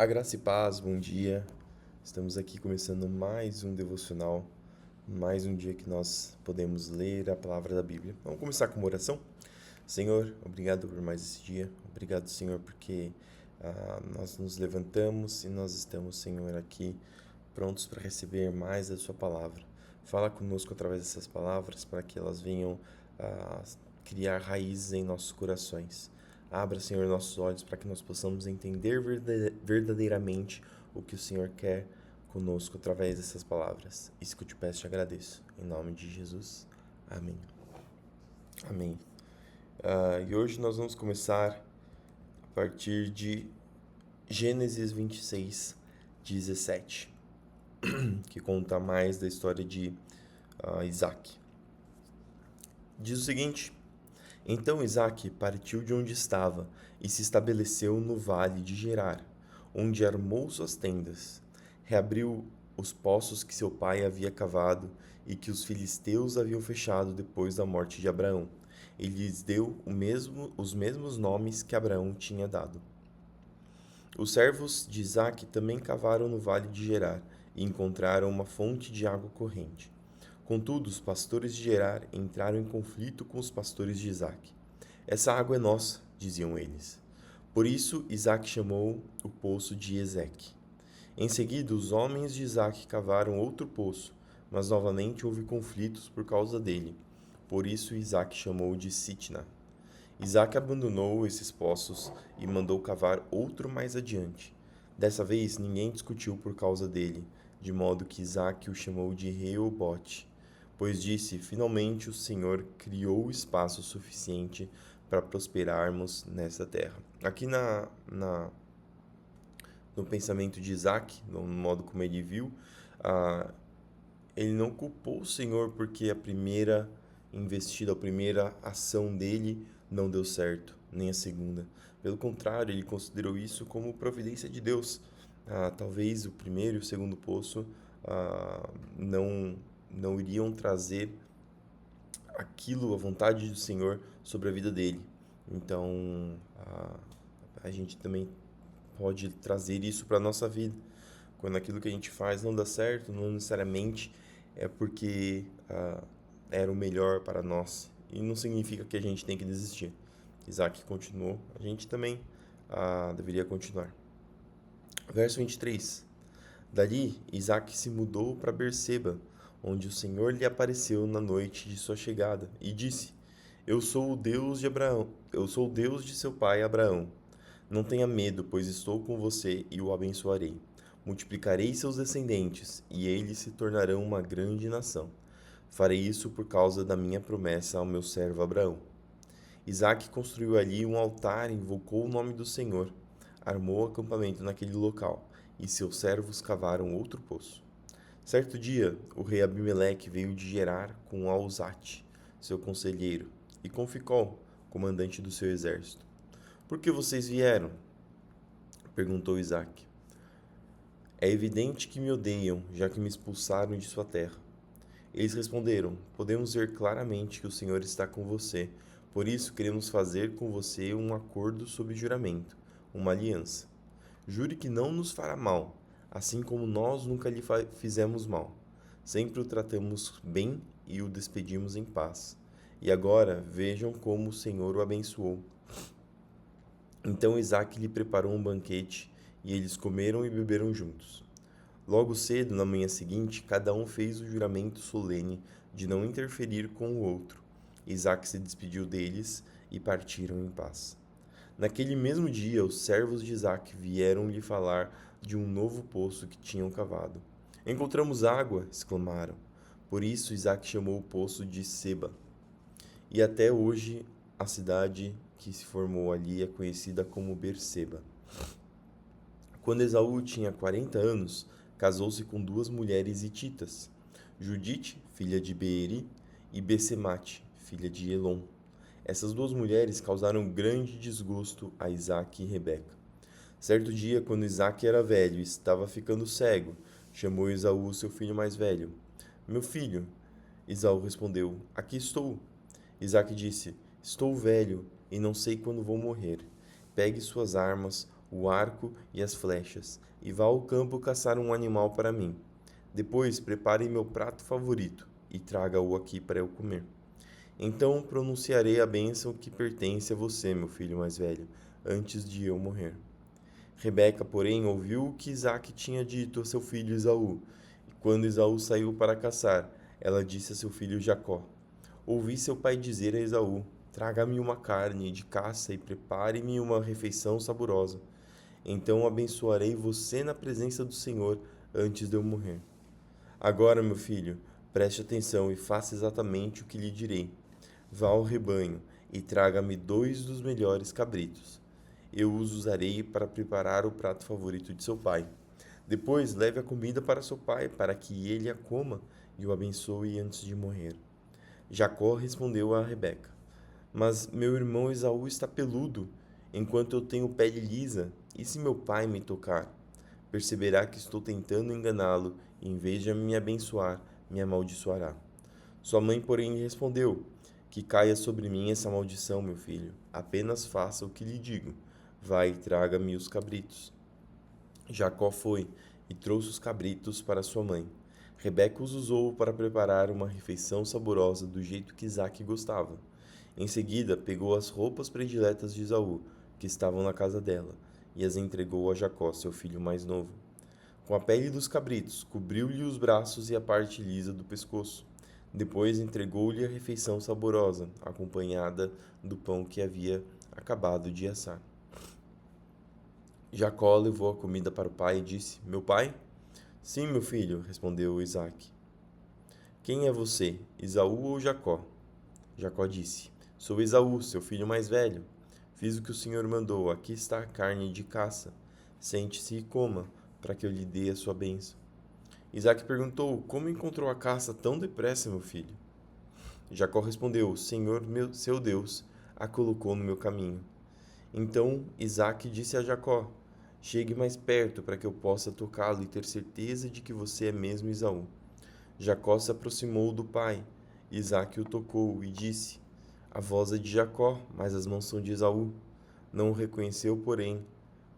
A graça e paz, bom dia. Estamos aqui começando mais um devocional, mais um dia que nós podemos ler a palavra da Bíblia. Vamos começar com uma oração? Senhor, obrigado por mais esse dia. Obrigado, Senhor, porque nós nos levantamos e nós estamos, Senhor, aqui prontos para receber mais da Sua palavra. Fala conosco através dessas palavras para que elas venham a criar raízes em nossos corações. Abra, Senhor, nossos olhos para que nós possamos entender verdadeiramente o que o Senhor quer conosco através dessas palavras. Isso que eu te peço e te agradeço. Em nome de Jesus. Amém. Amém. E hoje nós vamos começar a partir de Gênesis 26, 17, que conta mais da história de Isaac. Diz o seguinte: Então Isaac partiu de onde estava e se estabeleceu no vale de Gerar, onde armou suas tendas. Reabriu os poços que seu pai havia cavado e que os filisteus haviam fechado depois da morte de Abraão. Ele lhes deu os mesmos nomes que Abraão tinha dado. Os servos de Isaac também cavaram no vale de Gerar e encontraram uma fonte de água corrente. Contudo, os pastores de Gerar entraram em conflito com os pastores de Isaac. Essa água é nossa, diziam eles. Por isso, Isaac chamou o poço de Ezeque. Em seguida, os homens de Isaac cavaram outro poço, mas novamente houve conflitos por causa dele. Por isso, Isaac chamou de Sitna. Isaac abandonou esses poços e mandou cavar outro mais adiante. Dessa vez, ninguém discutiu por causa dele, de modo que Isaac o chamou de Reobote, pois disse: Finalmente o Senhor criou espaço suficiente para prosperarmos nessa terra. Aqui no pensamento de Isaac, no modo como ele viu, ele não culpou o Senhor porque a primeira investida, a primeira ação dele não deu certo, nem a segunda. Pelo contrário, ele considerou isso como providência de Deus. Talvez o primeiro e o segundo poço não iriam trazer aquilo, a vontade do Senhor sobre a vida dele. Então, a gente também pode trazer isso para a nossa vida. Quando aquilo que a gente faz não dá certo, não necessariamente é porque era o melhor para nós. E não significa que a gente tem que desistir. Isaac continuou, a gente também deveria continuar. Verso 23. Dali, Isaac se mudou para Berseba, onde o Senhor lhe apareceu na noite de sua chegada, e disse: Eu sou o Deus de Abraão, eu sou o Deus de seu pai Abraão. Não tenha medo, pois estou com você e o abençoarei. Multiplicarei seus descendentes, e eles se tornarão uma grande nação. Farei isso por causa da minha promessa ao meu servo Abraão. Isaac construiu ali um altar e invocou o nome do Senhor. Armou acampamento naquele local, e seus servos cavaram outro poço. Certo dia, o rei Abimeleque veio de Gerar com Alzate, seu conselheiro, e com Ficol, comandante do seu exército. Por que vocês vieram? Perguntou Isaac. É evidente que me odeiam, já que me expulsaram de sua terra. Eles responderam: Podemos ver claramente que o Senhor está com você, por isso queremos fazer com você um acordo sob juramento, uma aliança. Jure que não nos fará mal, assim como nós nunca lhe fizemos mal. Sempre o tratamos bem e o despedimos em paz. E agora vejam como o Senhor o abençoou. Então Isaac lhe preparou um banquete, e eles comeram e beberam juntos. Logo cedo, na manhã seguinte, cada um fez o juramento solene de não interferir com o outro. Isaac se despediu deles e partiram em paz. Naquele mesmo dia, os servos de Isaac vieram lhe falar de um novo poço que tinham cavado. Encontramos água, exclamaram. Por isso Isaac chamou o poço de Seba. E até hoje a cidade que se formou ali é conhecida como Berseba. Quando Esaú tinha 40 anos, casou-se com duas mulheres hititas, Judite, filha de Beeri, e Bessemate, filha de Elon. Essas duas mulheres causaram grande desgosto a Isaque e Rebeca. Certo dia, quando Isaque era velho e estava ficando cego, chamou Esaú, seu filho mais velho. Meu filho, Esaú respondeu, aqui estou. Isaque disse, estou velho e não sei quando vou morrer. Pegue suas armas, o arco e as flechas, e vá ao campo caçar um animal para mim. Depois prepare meu prato favorito e traga-o aqui para eu comer. Então pronunciarei a bênção que pertence a você, meu filho mais velho, antes de eu morrer. Rebeca, porém, ouviu o que Isaque tinha dito a seu filho Esaú. E quando Esaú saiu para caçar, ela disse a seu filho Jacó: Ouvi seu pai dizer a Esaú: Traga-me uma carne de caça e prepare-me uma refeição saborosa. Então abençoarei você na presença do Senhor antes de eu morrer. Agora, meu filho, preste atenção e faça exatamente o que lhe direi. Vá ao rebanho e traga-me 2 dos melhores cabritos. Eu os usarei para preparar o prato favorito de seu pai. Depois leve a comida para seu pai, para que ele a coma e o abençoe antes de morrer. Jacó respondeu a Rebeca: Mas meu irmão Esaú está peludo, enquanto eu tenho pele lisa, e se meu pai me tocar? Perceberá que estou tentando enganá-lo, e em vez de me abençoar, me amaldiçoará. Sua mãe, porém, lhe respondeu: Que caia sobre mim essa maldição, meu filho. Apenas faça o que lhe digo. Vai e traga-me os cabritos. Jacó foi e trouxe os cabritos para sua mãe. Rebeca os usou para preparar uma refeição saborosa do jeito que Isaque gostava. Em seguida, pegou as roupas prediletas de Esaú, que estavam na casa dela, e as entregou a Jacó, seu filho mais novo. Com a pele dos cabritos, cobriu-lhe os braços e a parte lisa do pescoço. Depois entregou-lhe a refeição saborosa, acompanhada do pão que havia acabado de assar. Jacó levou a comida para o pai e disse: Meu pai? Sim, meu filho, respondeu Isaque. Quem é você, Esaú ou Jacó? Jacó disse: Sou Esaú, seu filho mais velho. Fiz o que o Senhor mandou, aqui está a carne de caça. Sente-se e coma, para que eu lhe dê a sua bênção. Isaque perguntou: Como encontrou a caça tão depressa, meu filho? Jacó respondeu: O Senhor, seu Deus, a colocou no meu caminho. Então Isaque disse a Jacó: Chegue mais perto para que eu possa tocá-lo e ter certeza de que você é mesmo Esaú. Jacó se aproximou do pai. Isaque o tocou e disse: A voz é de Jacó, mas as mãos são de Esaú. Não o reconheceu, porém,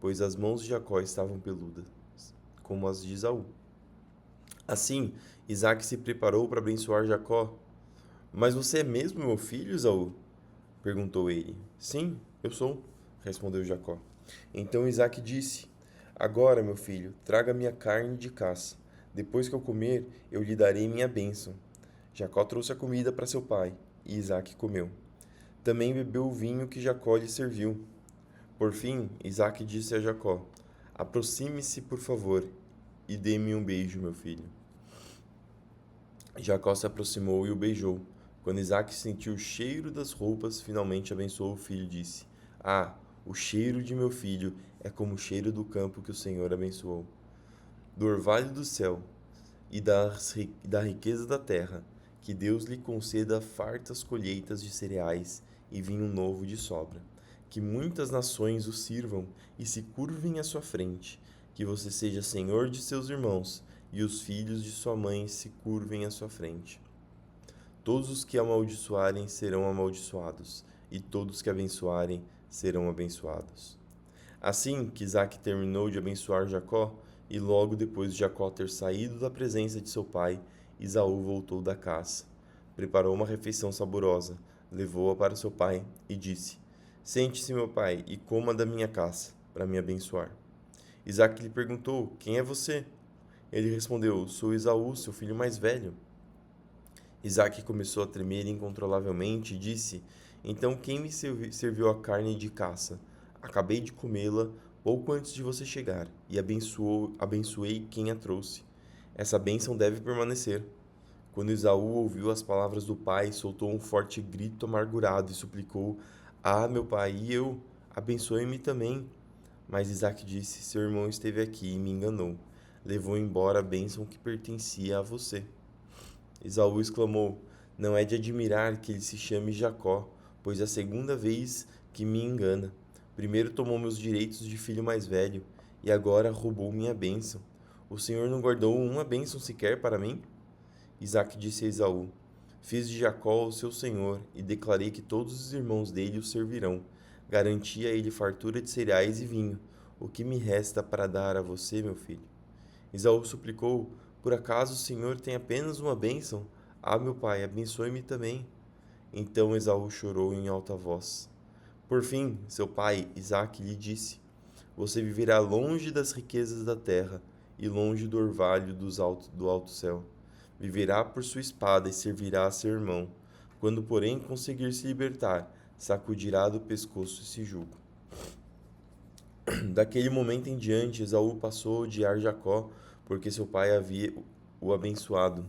pois as mãos de Jacó estavam peludas, como as de Esaú. Assim, Isaque se preparou para abençoar Jacó. Mas você é mesmo meu filho, Esaú? Perguntou ele. Sim, eu sou, respondeu Jacó. Então Isaque disse: Agora, meu filho, traga minha carne de caça. Depois que eu comer, eu lhe darei minha bênção. Jacó trouxe a comida para seu pai, e Isaque comeu. Também bebeu o vinho que Jacó lhe serviu. Por fim, Isaque disse a Jacó: Aproxime-se, por favor, e dê-me um beijo, meu filho. Jacó se aproximou e o beijou. Quando Isaque sentiu o cheiro das roupas, finalmente abençoou o filho e disse: Ah, o cheiro de meu filho é como o cheiro do campo que o Senhor abençoou. Do orvalho do céu e da riqueza da terra, que Deus lhe conceda fartas colheitas de cereais e vinho novo de sobra. Que muitas nações o sirvam e se curvem à sua frente. Que você seja senhor de seus irmãos e os filhos de sua mãe se curvem à sua frente. Todos os que amaldiçoarem serão amaldiçoados, e todos os que abençoarem serão abençoados. Assim que Isaque terminou de abençoar Jacó, e logo depois de Jacó ter saído da presença de seu pai, Esaú voltou da caça. Preparou uma refeição saborosa, levou-a para seu pai e disse: Sente-se, meu pai, e coma da minha caça, para me abençoar. Isaque lhe perguntou: Quem é você? Ele respondeu: Sou Esaú, seu filho mais velho. Isaque começou a tremer incontrolavelmente e disse: Então quem me serviu a carne de caça? Acabei de comê-la pouco antes de você chegar, e abençoei quem a trouxe. Essa bênção deve permanecer. Quando Esaú ouviu as palavras do pai, soltou um forte grito amargurado e suplicou: Ah, meu pai, e eu? Abençoe-me também. Mas Isaque disse: Seu irmão esteve aqui e me enganou. Levou embora a bênção que pertencia a você. Esaú exclamou: Não é de admirar que ele se chame Jacó, pois é a segunda vez que me engana. Primeiro tomou meus direitos de filho mais velho, e agora roubou minha bênção. O Senhor não guardou uma bênção sequer para mim? Isaque disse a Esaú: Fiz de Jacó o seu senhor, e declarei que todos os irmãos dele o servirão. Garanti a ele fartura de cereais e vinho. o que me resta para dar a você, meu filho? Esaú suplicou: por acaso o Senhor tem apenas uma bênção? Ah, meu pai, abençoe-me também. Então Esaú chorou em alta voz. Por fim, seu pai, Isaque, lhe disse: você viverá longe das riquezas da terra e longe do orvalho do alto céu. Viverá por sua espada e servirá a seu irmão. Quando, porém, conseguir se libertar, sacudirá do pescoço esse jugo. Daquele momento em diante, Esaú passou a odiar Jacó, porque seu pai o abençoado,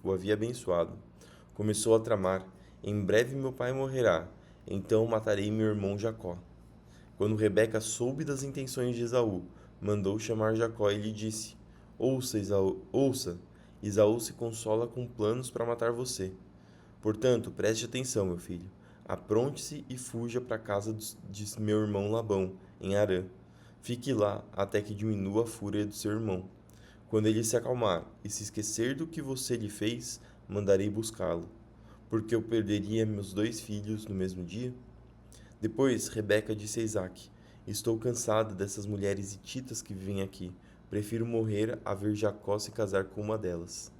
o havia abençoado. Começou a tramar: em breve meu pai morrerá, então matarei meu irmão Jacó. Quando Rebeca soube das intenções de Esaú, mandou chamar Jacó e lhe disse: ouça, Esaú se consola com planos para matar você. Portanto, preste atenção, meu filho. Apronte-se e fuja para a casa de meu irmão Labão, em Harã. Fique lá até que diminua a fúria do seu irmão. Quando ele se acalmar e se esquecer do que você lhe fez, mandarei buscá-lo. Porque eu perderia meus 2 filhos no mesmo dia? Depois, Rebeca disse a Isaque: estou cansada dessas mulheres hititas que vivem aqui. Prefiro morrer a ver Jacó se casar com uma delas.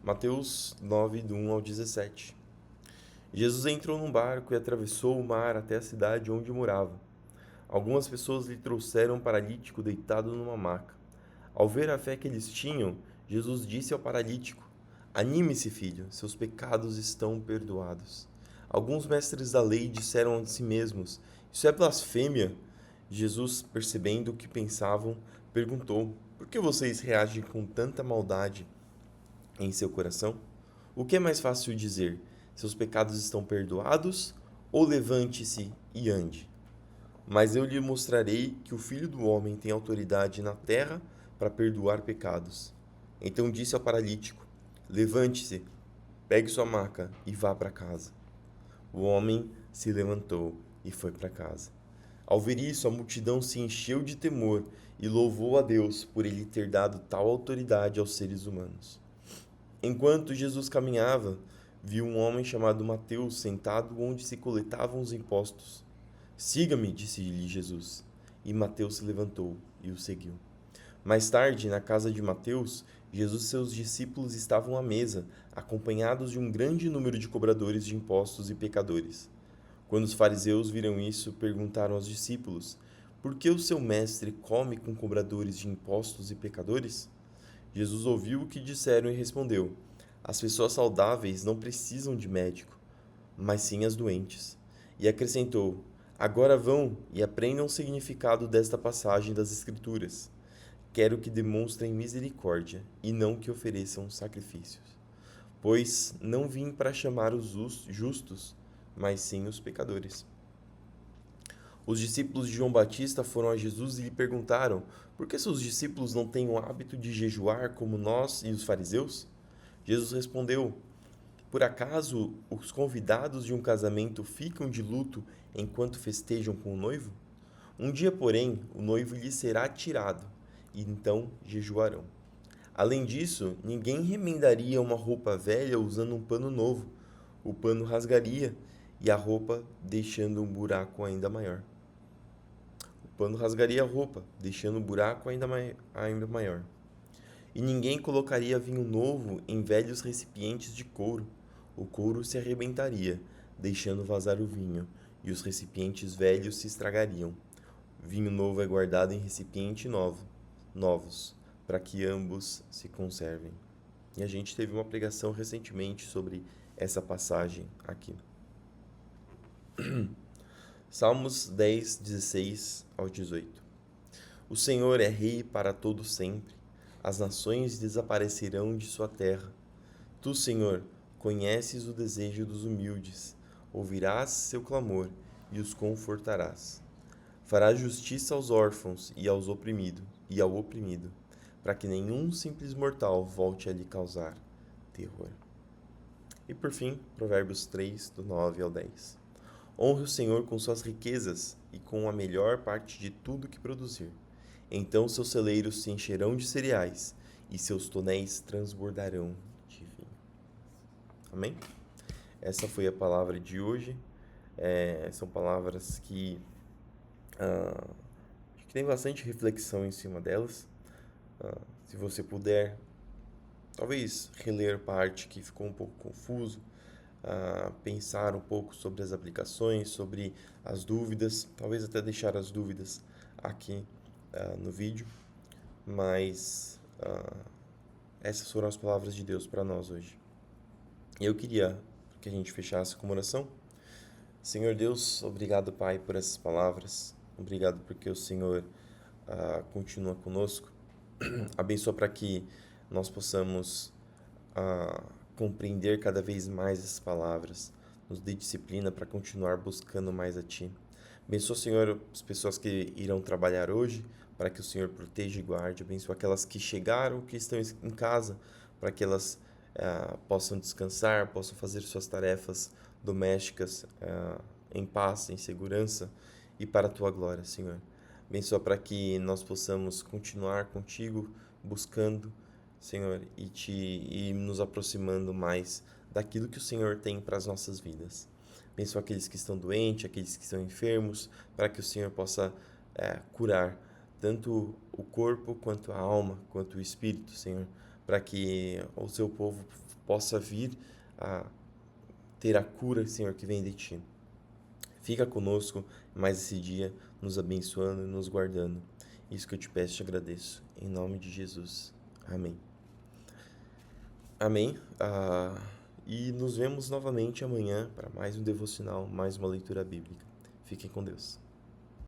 Mateus 9, do 1 ao 17. Jesus entrou num barco e atravessou o mar até a cidade onde morava. Algumas pessoas lhe trouxeram um paralítico deitado numa maca. Ao ver a fé que eles tinham, Jesus disse ao paralítico: anime-se, filho, seus pecados estão perdoados. Alguns mestres da lei disseram a si mesmos: isso é blasfêmia. Jesus, percebendo o que pensavam, perguntou: por que vocês reagem com tanta maldade em seu coração? O que é mais fácil dizer: seus pecados estão perdoados, ou levante-se e ande? Mas eu lhe mostrarei que o Filho do Homem tem autoridade na terra para perdoar pecados. Então disse ao paralítico: levante-se, pegue sua maca e vá para casa. O homem se levantou e foi para casa. Ao ver isso, a multidão se encheu de temor e louvou a Deus por ele ter dado tal autoridade aos seres humanos. Enquanto Jesus caminhava, viu um homem chamado Mateus sentado onde se coletavam os impostos. Siga-me, disse-lhe Jesus. E Mateus se levantou e o seguiu. Mais tarde, na casa de Mateus, Jesus e seus discípulos estavam à mesa, acompanhados de um grande número de cobradores de impostos e pecadores. Quando os fariseus viram isso, perguntaram aos discípulos: por que o seu mestre come com cobradores de impostos e pecadores? Jesus ouviu o que disseram e respondeu: as pessoas saudáveis não precisam de médico, mas sim as doentes. E acrescentou: agora vão e aprendam o significado desta passagem das Escrituras. Quero que demonstrem misericórdia e não que ofereçam sacrifícios. Pois não vim para chamar os justos, mas sim os pecadores. Os discípulos de João Batista foram a Jesus e lhe perguntaram: por que seus discípulos não têm o hábito de jejuar como nós e os fariseus? Jesus respondeu: por acaso os convidados de um casamento ficam de luto enquanto festejam com o noivo? Um dia, porém, o noivo lhe será tirado, e então jejuarão. Além disso, ninguém remendaria uma roupa velha usando um pano novo. O pano rasgaria e a roupa deixando um buraco ainda maior. O pano rasgaria a roupa, deixando um buraco ainda maior. E ninguém colocaria vinho novo em velhos recipientes de couro. O couro se arrebentaria, deixando vazar o vinho, e os recipientes velhos se estragariam. Vinho novo é guardado em recipiente novos, para que ambos se conservem. E a gente teve uma pregação recentemente sobre essa passagem aqui. Salmos 10, 16 ao 18. O Senhor é rei para todo sempre. As nações desaparecerão de sua terra. Tu, Senhor, conheces o desejo dos humildes. Ouvirás seu clamor e os confortarás. Farás justiça aos órfãos e ao oprimido, para que nenhum simples mortal volte a lhe causar terror. E por fim, Provérbios 3, do 9 ao 10. Honre o Senhor com suas riquezas e com a melhor parte de tudo que produzir. Então seus celeiros se encherão de cereais e seus tonéis transbordarão de vinho. Amém? Essa foi a palavra de hoje. São palavras ah, que tem bastante reflexão em cima delas. Se você puder, talvez reler parte que ficou um pouco confuso, pensar um pouco sobre as aplicações, sobre as dúvidas, talvez até deixar as dúvidas aqui no vídeo, mas essas foram as palavras de Deus para nós hoje. E eu queria que a gente fechasse com uma oração. Senhor Deus, obrigado, Pai, por essas palavras. Obrigado porque o Senhor continua conosco. Abençoa para que nós possamos compreender cada vez mais essas palavras. Nos dê disciplina para continuar buscando mais a Ti. Abençoa, Senhor, as pessoas que irão trabalhar hoje, para que o Senhor proteja e guarde. Abençoa aquelas que chegaram, que estão em casa, para que elas possam descansar, possam fazer suas tarefas domésticas em paz, em segurança e para a Tua glória, Senhor. Abençoa para que nós possamos continuar contigo, buscando, Senhor, e nos aproximando mais daquilo que o Senhor tem para as nossas vidas. Abençoa aqueles que estão doentes, aqueles que estão enfermos, para que o Senhor possa curar tanto o corpo, quanto a alma, quanto o espírito, Senhor, para que o seu povo possa vir a ter a cura, Senhor, que vem de Ti. Fica conosco mais esse dia, nos abençoando e nos guardando. Isso que eu te peço e te agradeço. Em nome de Jesus. Amém. Amém. E nos vemos novamente amanhã para mais um devocional, mais uma leitura bíblica. Fiquem com Deus.